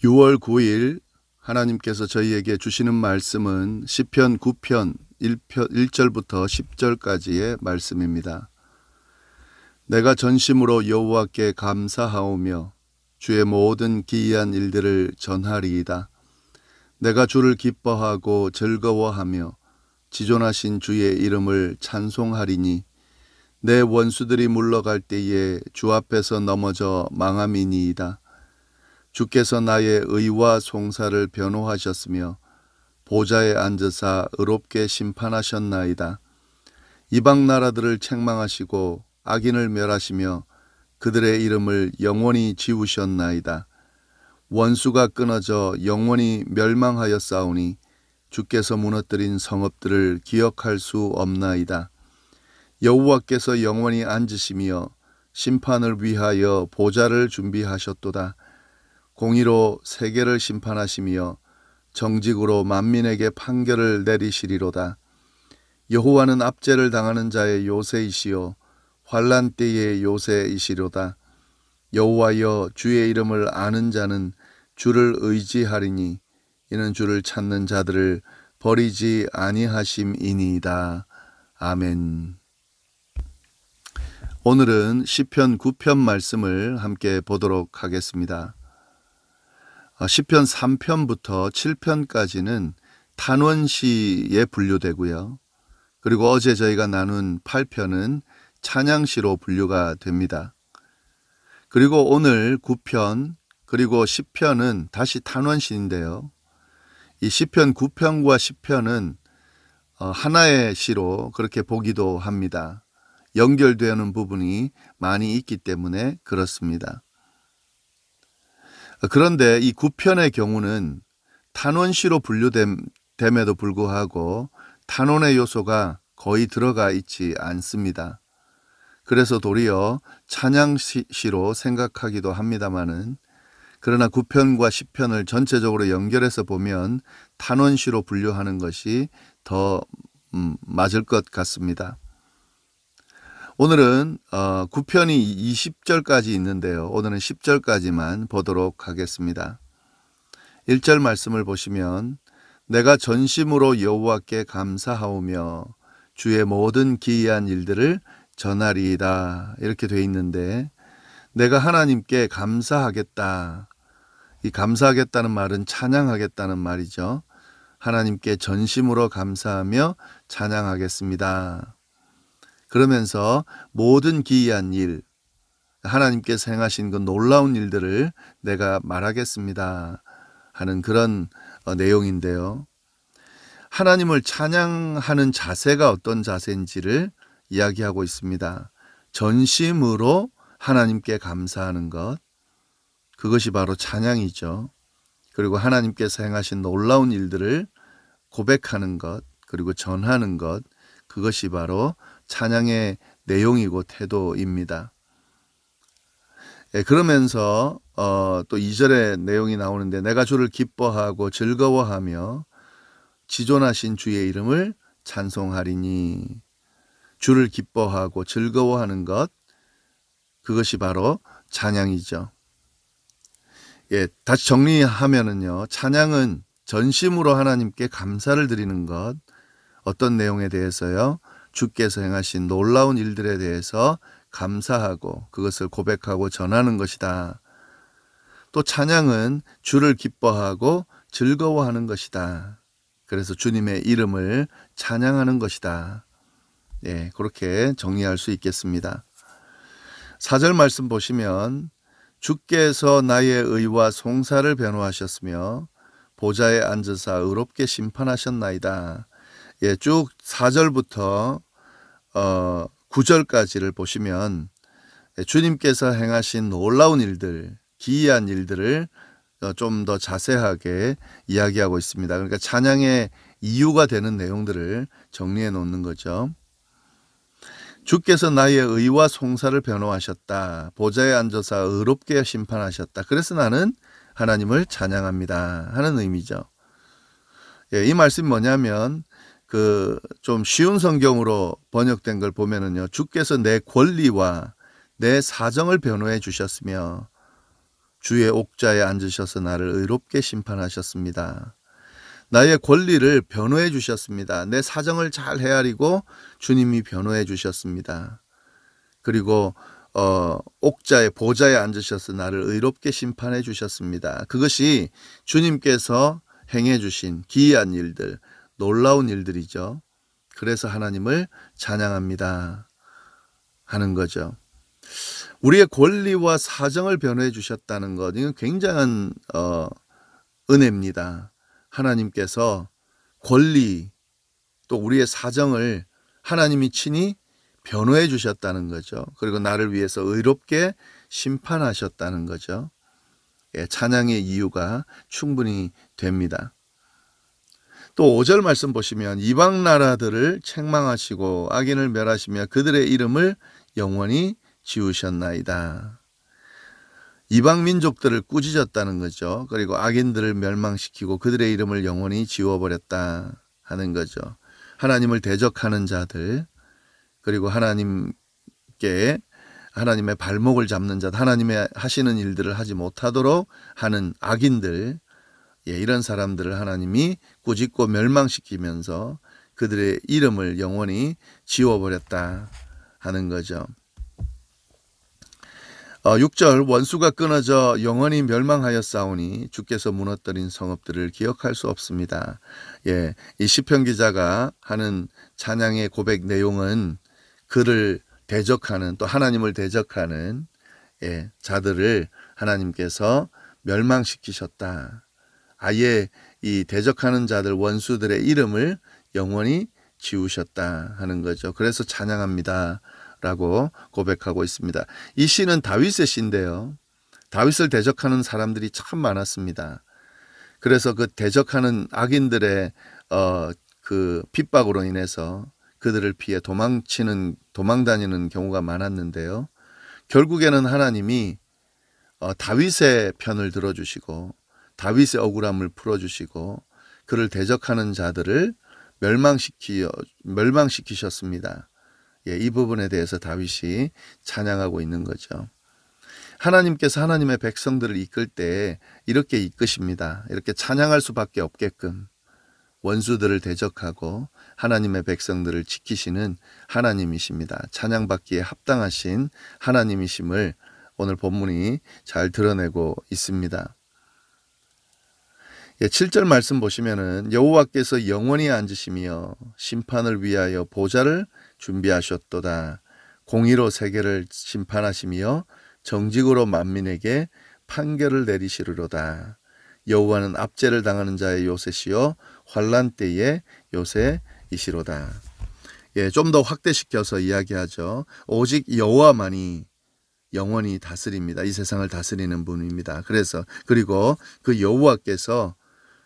6월 9일 하나님께서 저희에게 주시는 말씀은 시편 9편 1절부터 10절까지의 말씀입니다. 내가 전심으로 여호와께 감사하오며 주의 모든 기이한 일들을 전하리이다. 내가 주를 기뻐하고 즐거워하며 지존하신 주의 이름을 찬송하리니 내 원수들이 물러갈 때에 주 앞에서 넘어져 망함이니이다. 주께서 나의 의와 송사를 변호하셨으며 보좌에 앉으사 의롭게 심판하셨나이다. 이방 나라들을 책망하시고 악인을 멸하시며 그들의 이름을 영원히 지우셨나이다. 원수가 끊어져 영원히 멸망하였사오니 주께서 무너뜨린 성읍들을 기억할 수 없나이다. 여호와께서 영원히 앉으시며 심판을 위하여 보좌를 준비하셨도다. 공의로 세계를 심판하시며 정직으로 만민에게 판결을 내리시리로다. 여호와는 압제를 당하는 자의 요새이시요 환난 때의 요새이시로다. 여호와여, 주의 이름을 아는 자는 주를 의지하리니 이는 주를 찾는 자들을 버리지 아니하심이니이다. 아멘. 오늘은 시편 9편 말씀을 함께 보도록 하겠습니다. 시편 3편부터 7편까지는 탄원시에 분류되고요. 그리고 어제 저희가 나눈 8편은 찬양시로 분류가 됩니다. 그리고 오늘 9편 그리고 10편은 다시 탄원시인데요. 이 시편 9편과 10편은 하나의 시로 그렇게 보기도 합니다. 연결되는 부분이 많이 있기 때문에 그렇습니다. 그런데 이 9편의 경우는 탄원시로 분류됨에도 불구하고 탄원의 요소가 거의 들어가 있지 않습니다. 그래서 도리어 찬양시로 생각하기도 합니다마는 그러나 9편과 10편을 전체적으로 연결해서 보면 탄원시로 분류하는 것이 더 맞을 것 같습니다. 오늘은 9편이 20절까지 있는데요. 오늘은 10절까지만 보도록 하겠습니다. 1절 말씀을 보시면 내가 전심으로 여호와께 감사하오며 주의 모든 기이한 일들을 전하리이다. 이렇게 돼 있는데 내가 하나님께 감사하겠다. 이 감사하겠다는 말은 찬양하겠다는 말이죠. 하나님께 전심으로 감사하며 찬양하겠습니다. 그러면서 모든 기이한 일, 하나님께서 행하신 그 놀라운 일들을 내가 말하겠습니다 하는 그런 내용인데요. 하나님을 찬양하는 자세가 어떤 자세인지를 이야기하고 있습니다. 전심으로 하나님께 감사하는 것, 그것이 바로 찬양이죠. 그리고 하나님께서 행하신 놀라운 일들을 고백하는 것, 그리고 전하는 것, 그것이 바로 찬양의 내용이고 태도입니다. 그러면서 또 2절의 내용이 나오는데 내가 주를 기뻐하고 즐거워하며 지존하신 주의 이름을 찬송하리니, 주를 기뻐하고 즐거워하는 것, 그것이 바로 찬양이죠. 다시 정리하면은요, 찬양은 전심으로 하나님께 감사를 드리는 것, 어떤 내용에 대해서요? 주께서 행하신 놀라운 일들에 대해서 감사하고 그것을 고백하고 전하는 것이다. 또 찬양은 주를 기뻐하고 즐거워하는 것이다. 그래서 주님의 이름을 찬양하는 것이다. 그렇게 정리할 수 있겠습니다. 4절 말씀 보시면 주께서 나의 의와 송사를 변호하셨으며 보좌에 앉으사 의롭게 심판하셨나이다. 쭉 4절부터 9절까지를 보시면 주님께서 행하신 놀라운 일들, 기이한 일들을 좀 더 자세하게 이야기하고 있습니다. 그러니까 찬양의 이유가 되는 내용들을 정리해 놓는 거죠. 주께서 나의 의와 송사를 변호하셨다. 보좌에 앉아서 의롭게 심판하셨다. 그래서 나는 하나님을 찬양합니다 하는 의미죠. 이 말씀이 뭐냐면 좀 쉬운 성경으로 번역된 걸 보면은요, 주께서 내 권리와 내 사정을 변호해 주셨으며 주의 옥좌에 앉으셔서 나를 의롭게 심판하셨습니다. 나의 권리를 변호해 주셨습니다. 내 사정을 잘 헤아리고 주님이 변호해 주셨습니다. 그리고 옥좌의 보좌에 앉으셔서 나를 의롭게 심판해 주셨습니다. 그것이 주님께서 행해 주신 기이한 일들, 놀라운 일들이죠. 그래서 하나님을 찬양합니다 하는 거죠. 우리의 권리와 사정을 변호해 주셨다는 것, 이건 굉장한 은혜입니다. 하나님께서 권리 또 우리의 사정을 하나님이 친히 변호해 주셨다는 거죠. 그리고 나를 위해서 의롭게 심판하셨다는 거죠. 예, 찬양의 이유가 충분히 됩니다. 또 5절 말씀 보시면 이방 나라들을 책망하시고 악인을 멸하시며 그들의 이름을 영원히 지우셨나이다. 이방 민족들을 꾸짖었다는 거죠. 그리고 악인들을 멸망시키고 그들의 이름을 영원히 지워버렸다 하는 거죠. 하나님을 대적하는 자들, 그리고 하나님의 발목을 잡는 자, 하나님의 하시는 일들을 하지 못하도록 하는 악인들, 이런 사람들을 하나님이 꾸짖고 멸망시키면서 그들의 이름을 영원히 지워버렸다 하는 거죠. 6절 원수가 끊어져 영원히 멸망하였사오니 주께서 무너뜨린 성읍들을 기억할 수 없습니다. 예, 이 시편 기자가 하는 찬양의 고백 내용은 그를 대적하는, 또 하나님을 대적하는 자들을 하나님께서 멸망시키셨다. 아예 이 대적하는 자들, 원수들의 이름을 영원히 지우셨다 하는 거죠. 그래서 찬양합니다 라고 고백하고 있습니다. 이 시는 다윗의 시인데요. 다윗을 대적하는 사람들이 참 많았습니다. 그래서 그 대적하는 악인들의 그 핍박으로 인해서 그들을 피해 도망다니는 경우가 많았는데요. 결국에는 하나님이 다윗의 편을 들어주시고 다윗의 억울함을 풀어주시고 그를 대적하는 자들을 멸망시키셨습니다. 이 부분에 대해서 다윗이 찬양하고 있는 거죠. 하나님께서 하나님의 백성들을 이끌 때 이렇게 이끄십니다. 이렇게 찬양할 수밖에 없게끔 원수들을 대적하고 하나님의 백성들을 지키시는 하나님이십니다. 찬양받기에 합당하신 하나님이심을 오늘 본문이 잘 드러내고 있습니다. 7절 말씀 보시면은 여호와께서 영원히 앉으시며 심판을 위하여 보좌를 준비하셨도다. 공의로 세계를 심판하시며 정직으로 만민에게 판결을 내리시리로다. 여호와는 압제를 당하는 자의 요새시요 환난 때의 요새이시로다. 좀 더 확대시켜서 이야기하죠. 오직 여호와만이 영원히 다스립니다. 이 세상을 다스리는 분입니다. 그리고 그 여호와께서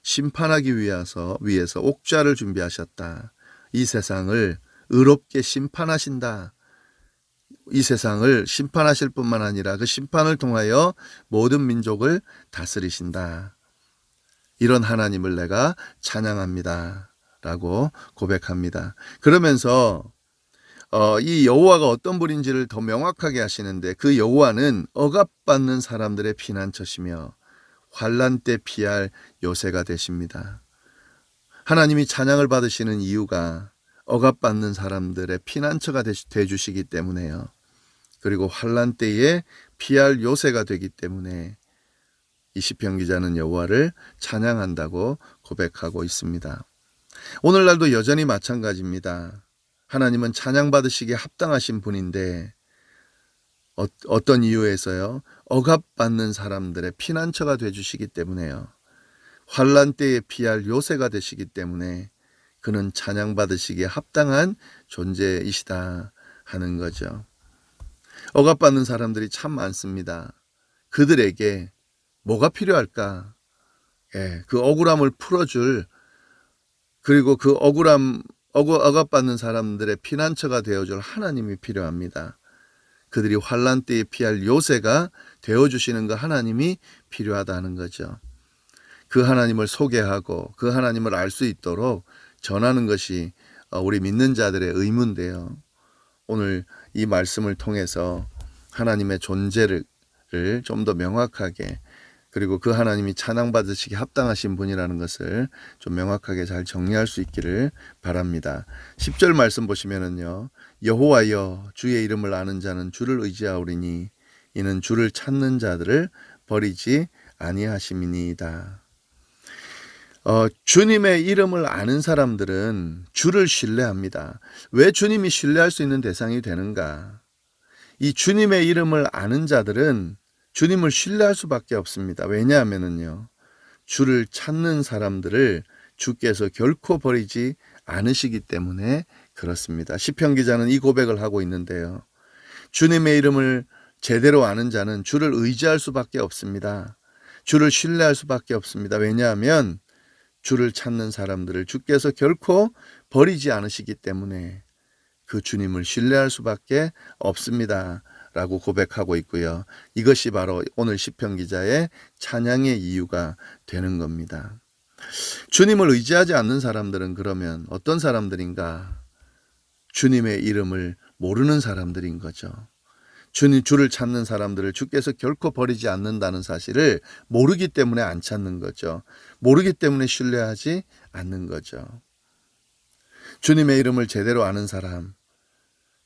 심판하기 위해서 옥좌를 준비하셨다. 이 세상을 의롭게 심판하신다. 이 세상을 심판하실 뿐만 아니라 그 심판을 통하여 모든 민족을 다스리신다. 이런 하나님을 내가 찬양합니다 라고 고백합니다. 그러면서 이 여호와가 어떤 분인지를 더 명확하게 하시는데, 그 여호와는 억압받는 사람들의 피난처시며 환난 때 피할 요새가 되십니다. 하나님이 찬양을 받으시는 이유가 억압받는 사람들의 피난처가 되주시기 때문에요. 그리고 환난 때에 피할 요새가 되기 때문에 이 시편 기자는 여호와를 찬양한다고 고백하고 있습니다. 오늘날도 여전히 마찬가지입니다. 하나님은 찬양받으시기에 합당하신 분인데 어떤 이유에서요? 억압받는 사람들의 피난처가 되주시기 때문에요. 환난 때에 피할 요새가 되시기 때문에 그는 찬양받으시기에 합당한 존재이시다 하는 거죠. 억압받는 사람들이 참 많습니다. 그들에게 뭐가 필요할까? 그 억울함을 풀어줄, 그리고 그 억압받는 사람들의 피난처가 되어줄 하나님이 필요합니다. 그들이 환난 때에 피할 요새가 되어주시는 그 하나님이 필요하다는 거죠. 그 하나님을 소개하고 그 하나님을 알 수 있도록 전하는 것이 우리 믿는 자들의 의무인데요. 오늘 이 말씀을 통해서 하나님의 존재를 좀 더 명확하게, 그리고 그 하나님이 찬양받으시기 합당하신 분이라는 것을 좀 명확하게 잘 정리할 수 있기를 바랍니다. 10절 말씀 보시면은요. 여호와여 주의 이름을 아는 자는 주를 의지하오리니 이는 주를 찾는 자들을 버리지 아니하심이니이다. 주님의 이름을 아는 사람들은 주를 신뢰합니다. 왜 주님이 신뢰할 수 있는 대상이 되는가? 이 주님의 이름을 아는 자들은 주님을 신뢰할 수밖에 없습니다. 왜냐하면요, 주를 찾는 사람들을 주께서 결코 버리지 않으시기 때문에 그렇습니다. 시편 기자는 이 고백을 하고 있는데요. 주님의 이름을 제대로 아는 자는 주를 의지할 수밖에 없습니다. 주를 신뢰할 수밖에 없습니다. 왜냐하면 주를 찾는 사람들을 주께서 결코 버리지 않으시기 때문에 그 주님을 신뢰할 수밖에 없습니다. 라고 고백하고 있고요. 이것이 바로 오늘 시편 기자의 찬양의 이유가 되는 겁니다. 주님을 의지하지 않는 사람들은 그러면 어떤 사람들인가? 주님의 이름을 모르는 사람들인 거죠. 주를 찾는 사람들을 주께서 결코 버리지 않는다는 사실을 모르기 때문에 안 찾는 거죠. 모르기 때문에 신뢰하지 않는 거죠. 주님의 이름을 제대로 아는 사람,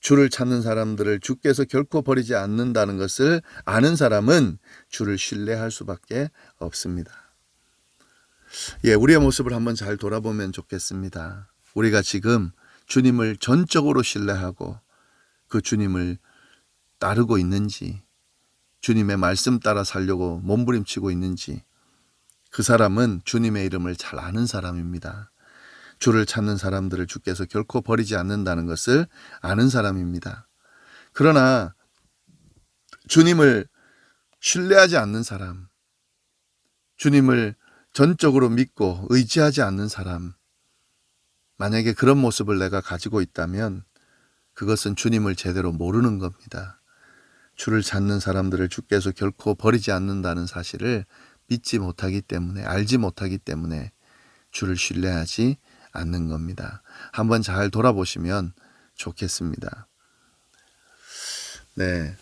주를 찾는 사람들을 주께서 결코 버리지 않는다는 것을 아는 사람은 주를 신뢰할 수밖에 없습니다. 우리의 모습을 한번 잘 돌아보면 좋겠습니다. 우리가 지금 주님을 전적으로 신뢰하고 그 주님을 따르고 있는지, 주님의 말씀 따라 살려고 몸부림치고 있는지, 그 사람은 주님의 이름을 잘 아는 사람입니다. 주를 찾는 사람들을 주께서 결코 버리지 않는다는 것을 아는 사람입니다. 그러나 주님을 신뢰하지 않는 사람, 주님을 전적으로 믿고 의지하지 않는 사람, 만약에 그런 모습을 내가 가지고 있다면 그것은 주님을 제대로 모르는 겁니다. 주를 찾는 사람들을 주께서 결코 버리지 않는다는 사실을 믿지 못하기 때문에, 알지 못하기 때문에 주를 신뢰하지 않는 겁니다. 한번 잘 돌아보시면 좋겠습니다. 네,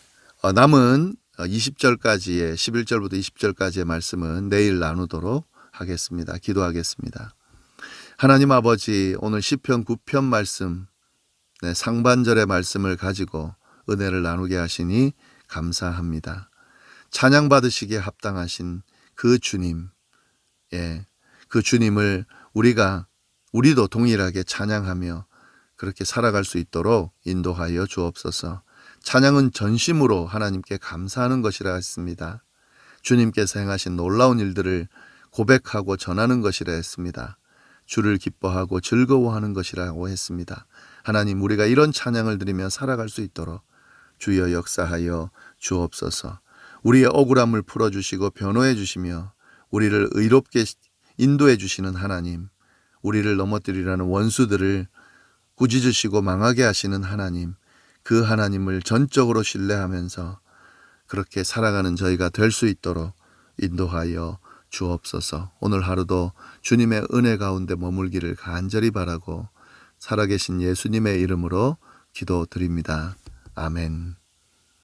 남은 20절까지의 11절부터 20절까지의 말씀은 내일 나누도록 하겠습니다. 기도하겠습니다. 하나님 아버지, 오늘 시편 9편 말씀, 상반절의 말씀을 가지고 은혜를 나누게 하시니 감사합니다. 찬양 받으시기에 합당하신 그 주님, 그 주님을 우리도 동일하게 찬양하며 그렇게 살아갈 수 있도록 인도하여 주옵소서. 찬양은 전심으로 하나님께 감사하는 것이라 했습니다. 주님께서 행하신 놀라운 일들을 고백하고 전하는 것이라 했습니다. 주를 기뻐하고 즐거워하는 것이라고 했습니다. 하나님, 우리가 이런 찬양을 드리며 살아갈 수 있도록 주여 역사하여 주옵소서. 우리의 억울함을 풀어주시고 변호해 주시며 우리를 의롭게 인도해 주시는 하나님, 우리를 넘어뜨리라는 원수들을 꾸짖으시고 망하게 하시는 하나님, 그 하나님을 전적으로 신뢰하면서 그렇게 살아가는 저희가 될 수 있도록 인도하여 주옵소서. 오늘 하루도 주님의 은혜 가운데 머물기를 간절히 바라고 살아계신 예수님의 이름으로 기도드립니다. 아멘.